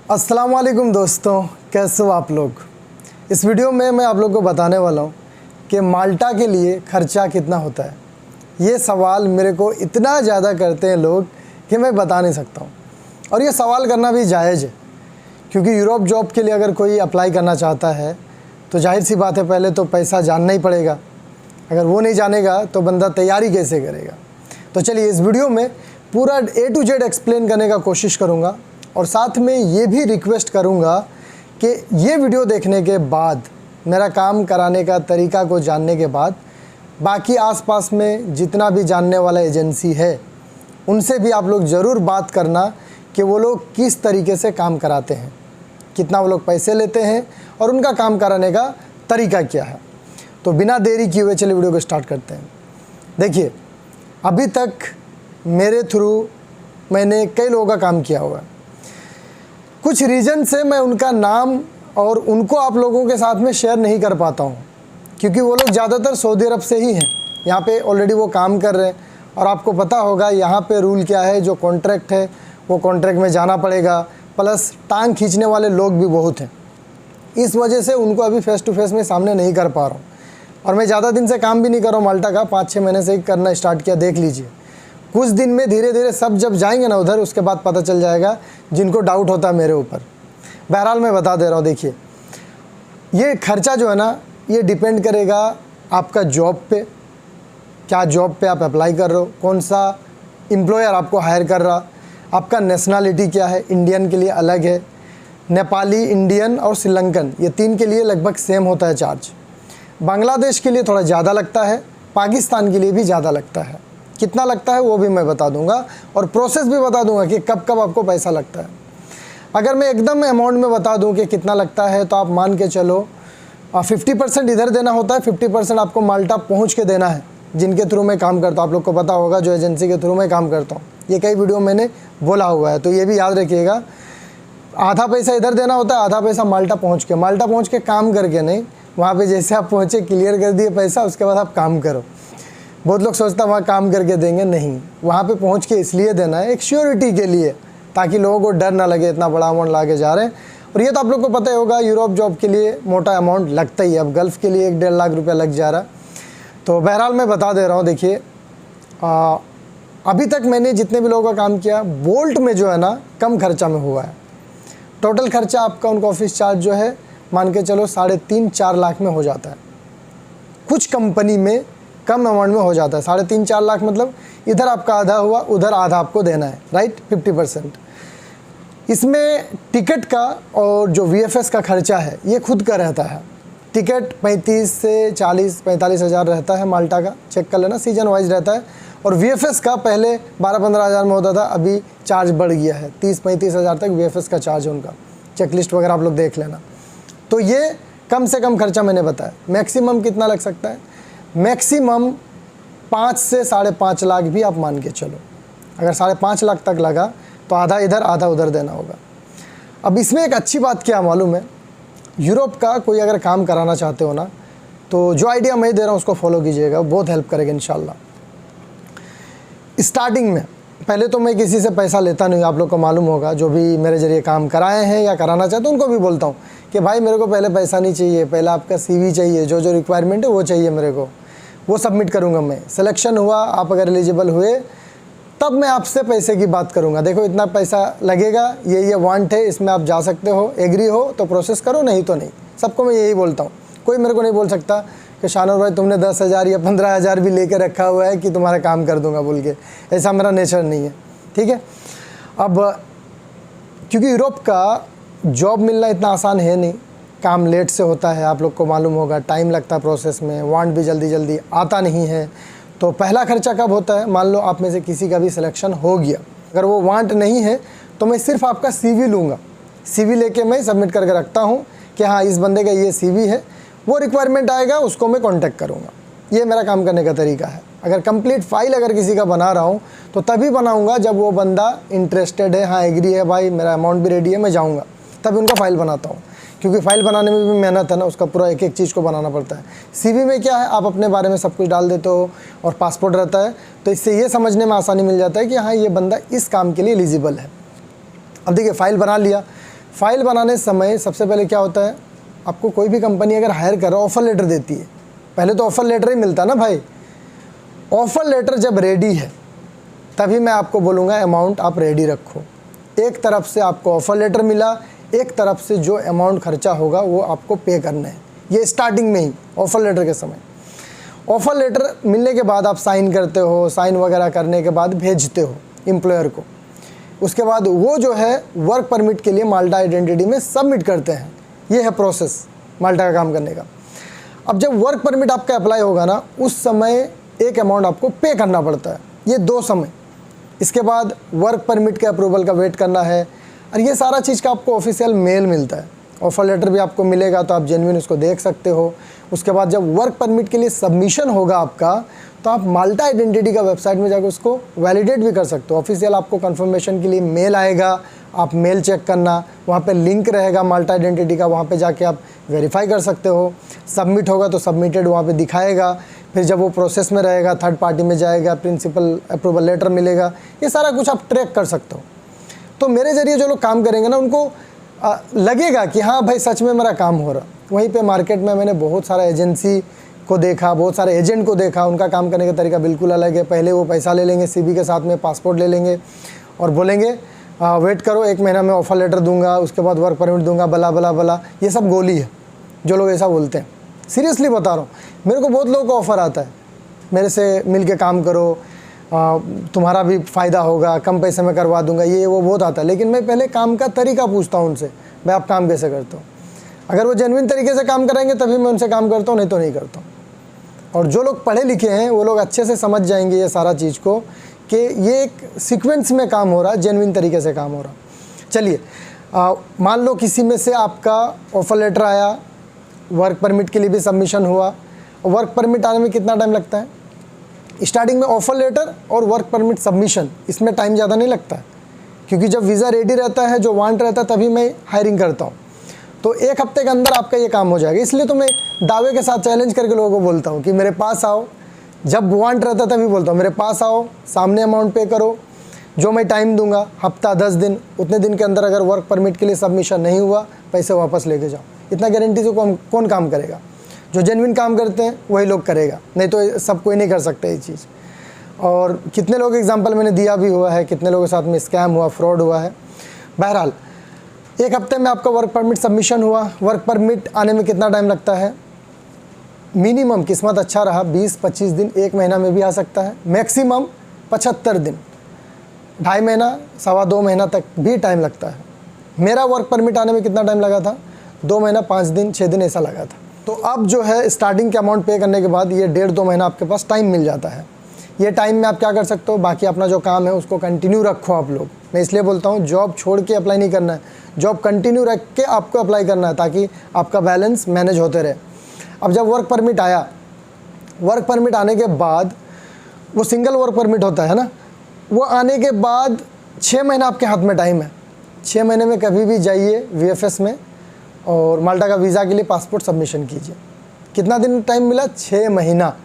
अस्सलाम वालेकुम दोस्तों, कैसे हो आप लोग। इस वीडियो में मैं आप लोग को बताने वाला हूँ कि माल्टा के लिए ख़र्चा कितना होता है। ये सवाल मेरे को इतना ज़्यादा करते हैं लोग कि मैं बता नहीं सकता हूँ, और ये सवाल करना भी जायज़ है, क्योंकि यूरोप जॉब के लिए अगर कोई अप्लाई करना चाहता है तो जाहिर सी बात है, पहले तो पैसा जानना ही पड़ेगा। अगर वो नहीं जानेगा तो बंदा तैयारी कैसे करेगा। तो चलिए इस वीडियो में पूरा A to Z एक्सप्लेन करने का कोशिश करूँगा, और साथ में ये भी रिक्वेस्ट करूँगा कि ये वीडियो देखने के बाद, मेरा काम कराने का तरीका को जानने के बाद, बाकी आसपास में जितना भी जानने वाला एजेंसी है उनसे भी आप लोग ज़रूर बात करना कि वो लोग किस तरीके से काम कराते हैं, कितना वो लोग पैसे लेते हैं और उनका काम कराने का तरीका क्या है। तो बिना देरी किए हुए चलिए वीडियो को स्टार्ट करते हैं। देखिए, अभी तक मेरे थ्रू मैंने कई लोगों का काम किया हुआ है। कुछ रीज़न से मैं उनका नाम और उनको आप लोगों के साथ में शेयर नहीं कर पाता हूँ, क्योंकि वो लोग ज़्यादातर सऊदी अरब से ही हैं। यहाँ पे ऑलरेडी वो काम कर रहे हैं, और आपको पता होगा यहाँ पे रूल क्या है। जो कॉन्ट्रैक्ट है वो कॉन्ट्रैक्ट में जाना पड़ेगा, प्लस टांग खींचने वाले लोग भी बहुत हैं। इस वजह से उनको अभी फ़ेस टू फेस में सामने नहीं कर पा रहा हूँ। और मैं ज़्यादा दिन से काम भी नहीं कर रहा हूँ माल्टा का, 5-6 महीने से ही करना स्टार्ट किया। देख लीजिए, कुछ दिन में धीरे धीरे सब जब जाएंगे ना उधर, उसके बाद पता चल जाएगा जिनको डाउट होता है मेरे ऊपर। बहरहाल मैं बता दे रहा हूँ। देखिए, ये खर्चा जो है ना, ये डिपेंड करेगा आपका जॉब पे, क्या जॉब पे आप अप्लाई कर रहे हो, कौन सा एम्प्लॉयर आपको हायर कर रहा, आपका नेशनलिटी क्या है। इंडियन के लिए अलग है, नेपाली, इंडियन और श्रीलंकन, ये 3 के लिए लगभग सेम होता है चार्ज। बांग्लादेश के लिए थोड़ा ज़्यादा लगता है, पाकिस्तान के लिए भी ज़्यादा लगता है। कितना लगता है वो भी मैं बता दूंगा, और प्रोसेस भी बता दूंगा कि कब कब आपको पैसा लगता है। अगर मैं एकदम अमाउंट में बता दूं कि कितना लगता है, तो आप मान के चलो 50% इधर देना होता है, 50% आपको माल्टा पहुंच के देना है। जिनके थ्रू मैं काम करता हूँ, आप लोग को पता होगा, जो एजेंसी के थ्रू मैं काम करता हूँ, ये कई वीडियो मैंने बोला हुआ है, तो ये भी याद रखिएगा। आधा पैसा इधर देना होता है, आधा पैसा माल्टा पहुँच के काम करके नहीं। वहाँ पे जैसे आप पहुँचे, क्लियर कर दिए पैसा, उसके बाद आप काम करो। बहुत लोग सोचता है वहाँ काम करके देंगे, नहीं, वहाँ पे पहुँच के इसलिए देना है, एक श्योरिटी के लिए, ताकि लोगों को डर ना लगे इतना बड़ा अमाउंट ला के जा रहे हैं। और ये तो आप लोग को पता ही होगा, यूरोप जॉब के लिए मोटा अमाउंट लगता ही है। अब गल्फ़ के लिए 1-1.5 लाख रुपया लग जा रहा है। तो बहरहाल मैं बता दे रहा हूँ। देखिए, अभी तक मैंने जितने भी लोगों का काम किया, बोल्ट में जो है ना कम खर्चा में हुआ है। टोटल खर्चा आपका उनका ऑफिस चार्ज जो है, मान के चलो 3.5-4 लाख में हो जाता है। कुछ कंपनी में कम अमाउंट में हो जाता है। 3.5-4 लाख मतलब इधर आपका आधा हुआ, उधर आधा आपको देना है, राइट, 50%। इसमें टिकट का और जो VFS का खर्चा है ये खुद का रहता है। टिकट 35 से 40-45 हज़ार रहता है माल्टा का, चेक कर लेना, सीजन वाइज रहता है। और VFS का पहले 12-15 हज़ार में होता था, अभी चार्ज बढ़ गया है, 30-35 हज़ार तक VFS का चार्ज है उनका। चेकलिस्ट वगैरह आप लोग देख लेना। तो ये कम से कम खर्चा मैंने बताया। मैक्सिमम कितना लग सकता है? मैक्सिमम 5 से 5.5 लाख भी आप मान के चलो। अगर 5.5 लाख तक लगा तो आधा इधर आधा उधर देना होगा। अब इसमें एक अच्छी बात क्या मालूम है, यूरोप का कोई अगर काम कराना चाहते हो ना, तो जो आइडिया मैं दे रहा हूँ उसको फॉलो कीजिएगा, बहुत हेल्प करेगा इंशाल्लाह। स्टार्टिंग में पहले तो मैं किसी से पैसा लेता नहीं, आप लोग को मालूम होगा। जो भी मेरे ज़रिए काम कराए हैं या कराना चाहते हैं उनको भी बोलता हूँ कि भाई मेरे को पहले पैसा नहीं चाहिए, पहले आपका CV चाहिए, जो रिक्वायरमेंट है वो चाहिए मेरे को, वो सबमिट करूँगा मैं। सिलेक्शन हुआ, आप अगर एलिजिबल हुए, तब मैं आपसे पैसे की बात करूँगा। देखो इतना पैसा लगेगा, ये वांट है, इसमें आप जा सकते हो, एग्री हो तो प्रोसेस करो, नहीं तो नहीं। सबको मैं यही बोलता हूँ। कोई मेरे को नहीं बोल सकता कि शानूर भाई तुमने 10,000 या 15,000 भी लेके रखा हुआ है कि तुम्हारा काम कर दूंगा बोल के, ऐसा मेरा नेचर नहीं है, ठीक है। अब क्योंकि यूरोप का जॉब मिलना इतना आसान है नहीं, काम लेट से होता है, आप लोग को मालूम होगा, टाइम लगता है प्रोसेस में, वांट भी जल्दी जल्दी आता नहीं है। तो पहला खर्चा कब होता है? मान लो आप में से किसी का भी सिलेक्शन हो गया, अगर वो वांट नहीं है तो मैं सिर्फ आपका CV लूँगा। CV लेके मैं सबमिट करके रखता हूँ कि हाँ इस बंदे का ये CV है, वो रिक्वायरमेंट आएगा उसको मैं कांटेक्ट करूँगा। ये मेरा काम करने का तरीका है। अगर कंप्लीट फाइल अगर किसी का बना रहा हूँ तो तभी बनाऊँगा जब वो बंदा इंटरेस्टेड है, हाँ एग्री है, भाई मेरा अमाउंट भी रेडी है, मैं जाऊँगा, तभी उनका फ़ाइल बनाता हूँ। क्योंकि फ़ाइल बनाने में भी मेहनत है ना, उसका पूरा एक एक चीज़ को बनाना पड़ता है। CV में क्या है, आप अपने बारे में सब कुछ डाल देते हो और पासपोर्ट रहता है, तो इससे ये समझने में आसानी मिल जाता है कि हाँ ये बंदा इस काम के लिए एलिजिबल है। अब देखिए फ़ाइल बना लिया, फ़ाइल बनाने समय सबसे पहले क्या होता है, आपको कोई भी कंपनी अगर हायर कर रहा है ऑफ़र लेटर देती है। पहले तो ऑफ़र लेटर ही मिलता ना भाई। ऑफ़र लेटर जब रेडी है तभी मैं आपको बोलूँगा अमाउंट आप रेडी रखो। एक तरफ से आपको ऑफ़र लेटर मिला, एक तरफ से जो अमाउंट खर्चा होगा वो आपको पे करना है। ये स्टार्टिंग में ही ऑफ़र लेटर के समय। ऑफ़र लेटर मिलने के बाद आप साइन करते हो, साइन वगैरह करने के बाद भेजते हो एम्प्लॉयर को। उसके बाद वो जो है वर्क परमिट के लिए माल्टा आइडेंटिटी में सबमिट करते हैं। ये है प्रोसेस माल्टा का काम करने का। अब जब वर्क परमिट आपका अप्लाई होगा ना, उस समय एक अमाउंट आपको पे करना पड़ता है। ये 2 समय। इसके बाद वर्क परमिट के अप्रूवल का वेट करना है, और ये सारा चीज़ का आपको ऑफिशियल मेल मिलता है। ऑफर लेटर भी आपको मिलेगा तो आप जेन्युइन उसको देख सकते हो। उसके बाद जब वर्क परमिट के लिए सबमिशन होगा आपका, तो आप माल्टा आइडेंटिटी का वेबसाइट में जाकर उसको वैलिडेट भी कर सकते हो। ऑफिशियल आपको कंफर्मेशन के लिए मेल आएगा, आप मेल चेक करना, वहाँ पे लिंक रहेगा माल्टा आइडेंटिटी का, वहाँ पे जाके आप वेरीफाई कर सकते हो। सबमिट होगा तो सबमिटेड वहाँ पे दिखाएगा। फिर जब वो प्रोसेस में रहेगा, थर्ड पार्टी में जाएगा, प्रिंसिपल अप्रूवल लेटर मिलेगा। ये सारा कुछ आप ट्रैक कर सकते हो। तो मेरे ज़रिए जो लोग काम करेंगे ना, उनको लगेगा कि हाँ भाई सच में मेरा काम हो रहा। वहीं पे मार्केट में मैंने बहुत सारा एजेंसी को देखा, बहुत सारे एजेंट को देखा, उनका काम करने का तरीका बिल्कुल अलग है। पहले वो पैसा ले लेंगे, सीवी के साथ में पासपोर्ट ले लेंगे और बोलेंगे वेट करो 1 महीना में ऑफ़र लेटर दूंगा, उसके बाद वर्क परमिट दूंगा, बला बला बला। ये सब गोली है जो लोग ऐसा बोलते हैं। सीरियसली बता रहा हूँ, मेरे को बहुत लोगों का ऑफ़र आता है, मेरे से मिल के काम करो, तुम्हारा भी फ़ायदा होगा, कम पैसे में करवा दूंगा, ये वो बहुत आता है। लेकिन मैं पहले काम का तरीका पूछता हूँ उनसे, भाई आप काम कैसे करते हो। अगर वो जेन्युइन तरीके से काम कराएंगे तभी मैं उनसे काम करता हूँ, नहीं तो नहीं करता हूँ। और जो लोग पढ़े लिखे हैं वो लोग अच्छे से समझ जाएंगे ये सारा चीज़ को, कि ये एक सीक्वेंस में काम हो रहा, जेन्युइन तरीके से काम हो रहा। चलिए, मान लो किसी में से आपका ऑफ़र लेटर आया, वर्क परमिट के लिए भी सबमिशन हुआ। वर्क परमिट आने में कितना टाइम लगता है? स्टार्टिंग में ऑफ़र लेटर और वर्क परमिट सबमिशन, इसमें टाइम ज़्यादा नहीं लगता है, क्योंकि जब वीज़ा रेडी रहता है, जो वांट रहता है, तभी मैं हायरिंग करता हूँ। तो 1 हफ्ते के अंदर आपका ये काम हो जाएगा। इसलिए तो मैं दावे के साथ चैलेंज करके लोगों को बोलता हूँ कि मेरे पास आओ, जब वांट रहता है तभी बोलता हूँ मेरे पास आओ, सामने अमाउंट पे करो, जो मैं टाइम दूंगा हफ्ता 10 दिन, उतने दिन के अंदर अगर वर्क परमिट के लिए सबमिशन नहीं हुआ, पैसे वापस लेके जाओ। इतना गारंटी से कौन काम करेगा? जो जेन्युइन काम करते हैं वही लोग करेगा, नहीं तो सब कोई नहीं कर सकता ये चीज़। और कितने लोग एग्जांपल मैंने दिया भी हुआ है, कितने लोगों के साथ में स्कैम हुआ, फ्रॉड हुआ है। बहरहाल 1 हफ्ते में आपका वर्क परमिट सबमिशन हुआ। वर्क परमिट आने में कितना टाइम लगता है? मिनिमम किस्मत अच्छा रहा 20-25 दिन, 1 महीना में भी आ सकता है। मैक्सिमम 75 दिन, 2.5 महीना, 2.25 महीना तक भी टाइम लगता है। मेरा वर्क परमिट आने में कितना टाइम लगा था? 2 महीना, 5 दिन, 6 दिन ऐसा लगा था। तो अब जो है स्टार्टिंग के अमाउंट पे करने के बाद ये 1.5-2 महीना आपके पास टाइम मिल जाता है। ये टाइम में आप क्या कर सकते हो? बाकी अपना जो काम है उसको कंटिन्यू रखो आप लोग। मैं इसलिए बोलता हूँ जॉब छोड़ के अप्लाई नहीं करना है, जॉब कंटिन्यू रख के आपको अप्लाई करना है, ताकि आपका बैलेंस मैनेज होते रहे। अब जब वर्क परमिट आया, वर्क परमिट आने के बाद वो सिंगल वर्क परमिट होता है ना, वो आने के बाद 6 महीना आपके हाथ में टाइम है। 6 महीने में कभी भी जाइए VFS में और माल्टा का वीज़ा के लिए पासपोर्ट सबमिशन कीजिए। कितना दिन टाइम मिला? 6 महीना।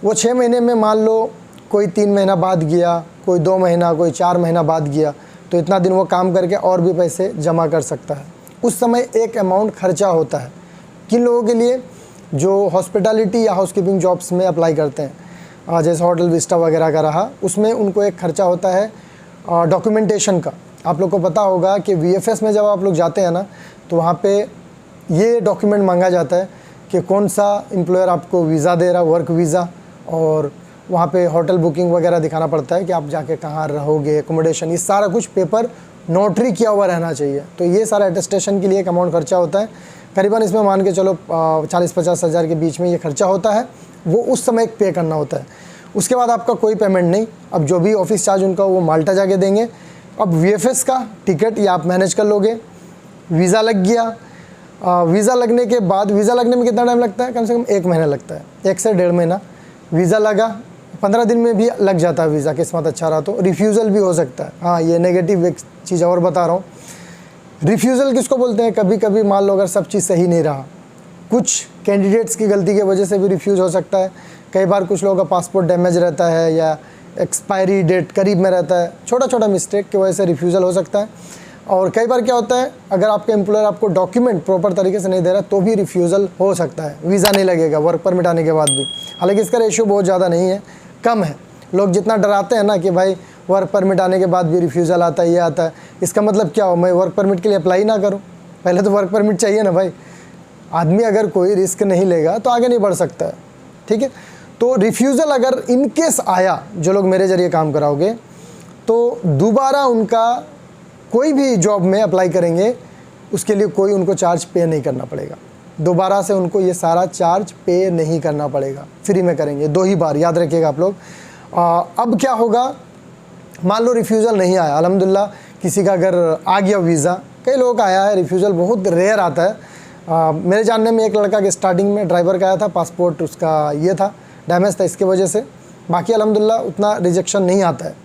वो 6 महीने में मान लो कोई 3 महीना बाद गया, कोई 2 महीना, कोई 4 महीना बाद गया, तो इतना दिन वो काम करके और भी पैसे जमा कर सकता है। उस समय एक अमाउंट खर्चा होता है। किन लोगों के लिए? जो हॉस्पिटैलिटी या हाउसकीपिंग जॉब्स में अप्लाई करते हैं, जैसे होटल विस्टा वगैरह का रहा, उसमें उनको एक खर्चा होता है डॉक्यूमेंटेशन का। आप लोग को पता होगा कि VFS में जब आप लोग जाते हैं ना, तो वहाँ पे ये डॉक्यूमेंट मांगा जाता है कि कौन सा एम्प्लॉयर आपको वीज़ा दे रहा, वर्क वीज़ा, और वहाँ पे होटल बुकिंग वगैरह दिखाना पड़ता है कि आप जाके कहाँ रहोगे, एकोमोडेशन, ये सारा कुछ पेपर नोटरी किया हुआ रहना चाहिए। तो ये सारा अटेस्टेशन के लिए एक अमाउंट खर्चा होता है। करीबन इसमें मान के चलो 40-50 हज़ार के बीच में ये खर्चा होता है। वो उस समय पे करना होता है। उसके बाद आपका कोई पेमेंट नहीं। अब जो भी ऑफिस चार्ज उनका वो माल्टा जाके देंगे। अब VFS का टिकट या आप मैनेज कर लोगे। वीज़ा लग गया। वीज़ा लगने के बाद, वीज़ा लगने में कितना टाइम लगता है? कम से कम 1 महीना लगता है, 1 से 1.5 महीना। वीज़ा लगा, 15 दिन में भी लग जाता है वीज़ा, किस्मत अच्छा रहा तो। रिफ्यूज़ल भी हो सकता है। हाँ, ये नेगेटिव एक चीज़ और बता रहा हूँ। रिफ्यूज़ल किसको बोलते हैं? कभी कभी मान लो अगर सब चीज़ सही नहीं रहा, कुछ कैंडिडेट्स की गलती की वजह से भी रिफ्यूज़ हो सकता है। कई बार कुछ लोगों का पासपोर्ट डैमेज रहता है या एक्सपायरी डेट करीब में रहता है, छोटा छोटा मिस्टेक की वजह से रिफ्यूज़ल हो सकता है। और कई बार क्या होता है, अगर आपका एम्प्लॉयर आपको डॉक्यूमेंट प्रॉपर तरीके से नहीं दे रहा तो भी रिफ्यूज़ल हो सकता है, वीज़ा नहीं लगेगा वर्क परमिट आने के बाद भी। हालांकि इसका रेशियो बहुत ज़्यादा नहीं है, कम है। लोग जितना डराते हैं ना कि भाई वर्क परमिट आने के बाद भी रिफ्यूज़ल आता है, ये आता है, इसका मतलब क्या हो, मैं वर्क परमिट के लिए अप्लाई ना करूँ? पहले तो वर्क परमिट चाहिए ना भाई। आदमी अगर कोई रिस्क नहीं लेगा तो आगे नहीं बढ़ सकता है, ठीक है। तो रिफ्यूज़ल अगर इन केस आया, जो लोग मेरे ज़रिए काम कराओगे, तो दोबारा उनका कोई भी जॉब में अप्लाई करेंगे उसके लिए कोई उनको चार्ज पे नहीं करना पड़ेगा। दोबारा से उनको ये सारा चार्ज पे नहीं करना पड़ेगा, फ्री में करेंगे 2 ही बार, याद रखिएगा आप लोग। अब क्या होगा, मान लो रिफ्यूज़ल नहीं आया, अल्हम्दुलिल्लाह किसी का अगर आ गया वीज़ा, कई लोगों का आया है, रिफ्यूज़ल बहुत रेयर आता है। मेरे जानने में एक लड़का के स्टार्टिंग में ड्राइवर का आया था, पासपोर्ट उसका ये था, डैमेज था, इसकी वजह से। बाकी अल्हम्दुलिल्लाह उतना रिजेक्शन नहीं आता है।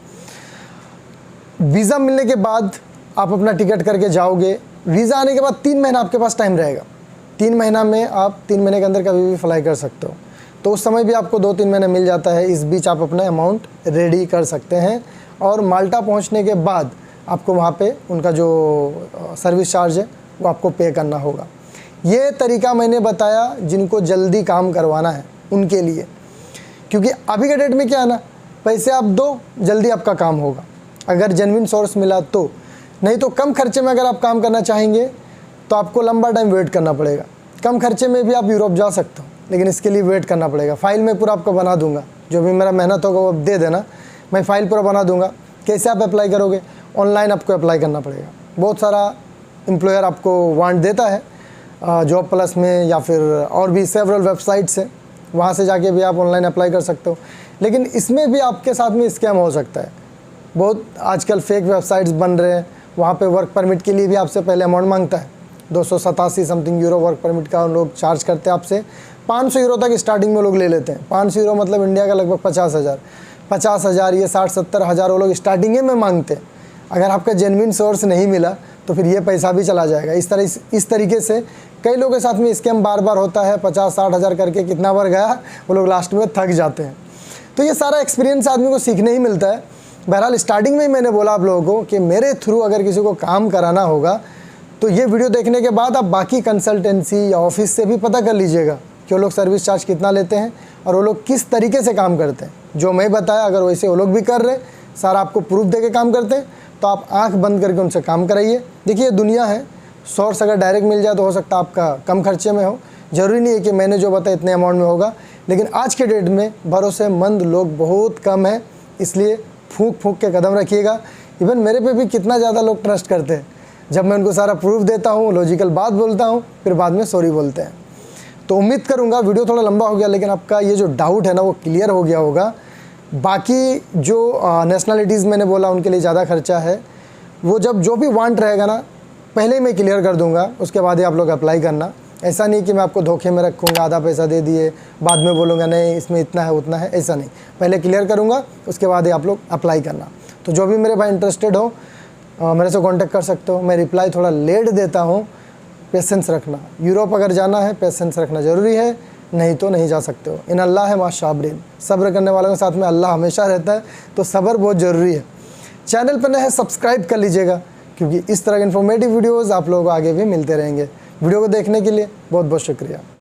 वीज़ा मिलने के बाद आप अपना टिकट करके जाओगे, वीज़ा आने के बाद 3 महीना आपके पास टाइम रहेगा। 3 महीना में आप 3 महीने के अंदर कभी भी फ्लाई कर सकते हो, तो उस समय भी आपको 2-3 महीने मिल जाता है। इस बीच आप अपना अमाउंट रेडी कर सकते हैं और माल्टा पहुंचने के बाद आपको वहाँ पे उनका जो सर्विस चार्ज है वो आपको पे करना होगा। ये तरीका मैंने बताया जिनको जल्दी काम करवाना है उनके लिए, क्योंकि अभी के डेट में क्या है ना, पैसे आप दो, जल्दी आपका काम होगा अगर जेन्युइन सोर्स मिला तो। नहीं तो कम खर्चे में अगर आप काम करना चाहेंगे तो आपको लंबा टाइम वेट करना पड़ेगा। कम खर्चे में भी आप यूरोप जा सकते हो, लेकिन इसके लिए वेट करना पड़ेगा। फ़ाइल में पूरा आपको बना दूंगा, जो भी मेरा मेहनत होगा वो दे देना, मैं फ़ाइल पूरा बना दूंगा। कैसे आप अप्लाई करोगे, ऑनलाइन आपको अप्लाई करना पड़ेगा। बहुत सारा एम्प्लॉयर आपको वांट देता है, जॉब प्लस में या फिर और भी सेवरल वेबसाइट्स हैं, वहाँ से जाके भी आप ऑनलाइन अप्लाई कर सकते हो। लेकिन इसमें भी आपके साथ में स्कैम हो सकता है। बहुत आजकल फेक वेबसाइट्स बन रहे हैं, वहाँ पे वर्क परमिट के लिए भी आपसे पहले अमाउंट मांगता है, 287 समथिंग यूरो वर्क परमिट का लोग चार्ज करते हैं आपसे। 500 यूरो तक स्टार्टिंग में लोग ले लेते हैं। 500 यूरो मतलब इंडिया का लगभग 50,000, ये 60-70 हज़ार वो लोग स्टार्टिंग में मांगते हैं। अगर आपका जेन्युइन सोर्स नहीं मिला तो फिर ये पैसा भी चला जाएगा। इस तरीके से कई लोगों के साथ में स्कैम बार बार होता है। 50-60 हज़ार करके कितना बार गया, वो लोग लास्ट में थक जाते हैं। तो ये सारा एक्सपीरियंस आदमी को सीखने ही मिलता है। बहरहाल स्टार्टिंग में ही मैंने बोला आप लोगों को कि मेरे थ्रू अगर किसी को काम कराना होगा तो ये वीडियो देखने के बाद आप बाकी कंसल्टेंसी या ऑफिस से भी पता कर लीजिएगा कि वो लोग सर्विस चार्ज कितना लेते हैं और वो लोग किस तरीके से काम करते हैं। जो मैं बताया अगर वैसे वो लोग भी कर रहे, सारा आपको प्रूफ दे के काम करते हैं, तो आप आंख बंद करके उनसे काम कराइए। देखिए दुनिया है, सोर्स अगर डायरेक्ट मिल जाए तो हो सकता है आपका कम खर्चे में हो। ज़रूरी नहीं है कि मैंने जो बताया इतने अमाउंट में होगा, लेकिन आज के डेट में भरोसेमंद लोग बहुत कम है, इसलिए फूंक के कदम रखिएगा। इवन मेरे पे भी कितना ज़्यादा लोग ट्रस्ट करते हैं, जब मैं उनको सारा प्रूफ देता हूँ, लॉजिकल बात बोलता हूँ, फिर बाद में सॉरी बोलते हैं। तो उम्मीद करूँगा वीडियो थोड़ा लंबा हो गया, लेकिन आपका ये जो डाउट है ना वो क्लियर हो गया होगा। बाकी जो नेशनलिटीज़ मैंने बोला उनके लिए ज़्यादा खर्चा है, वो जब जो भी वांट रहेगा ना पहले ही मैं क्लियर कर दूँगा, उसके बाद ही आप लोग अप्लाई करना। ऐसा नहीं कि मैं आपको धोखे में रखूँगा, आधा पैसा दे दिए, बाद में बोलूँगा नहीं इसमें इतना है उतना है, ऐसा नहीं। पहले क्लियर करूँगा, उसके बाद ही आप लोग अप्लाई करना। तो जो भी मेरे भाई इंटरेस्टेड हो मेरे से कांटेक्ट कर सकते हो। मैं रिप्लाई थोड़ा लेट देता हूँ, पेशेंस रखना। यूरोप अगर जाना है पेशेंस रखना ज़रूरी है, नहीं तो नहीं जा सकते हो। इन अल्लाह है मा साबरीन, सब्र करने वालों के साथ में अल्लाह हमेशा रहता है, तो सब्र बहुत ज़रूरी है। चैनल पर नए हैं सब्सक्राइब कर लीजिएगा, क्योंकि इस तरह के इन्फॉर्मेटिव वीडियोज़ आप लोगों को आगे भी मिलते रहेंगे। वीडियो को देखने के लिए बहुत बहुत शुक्रिया।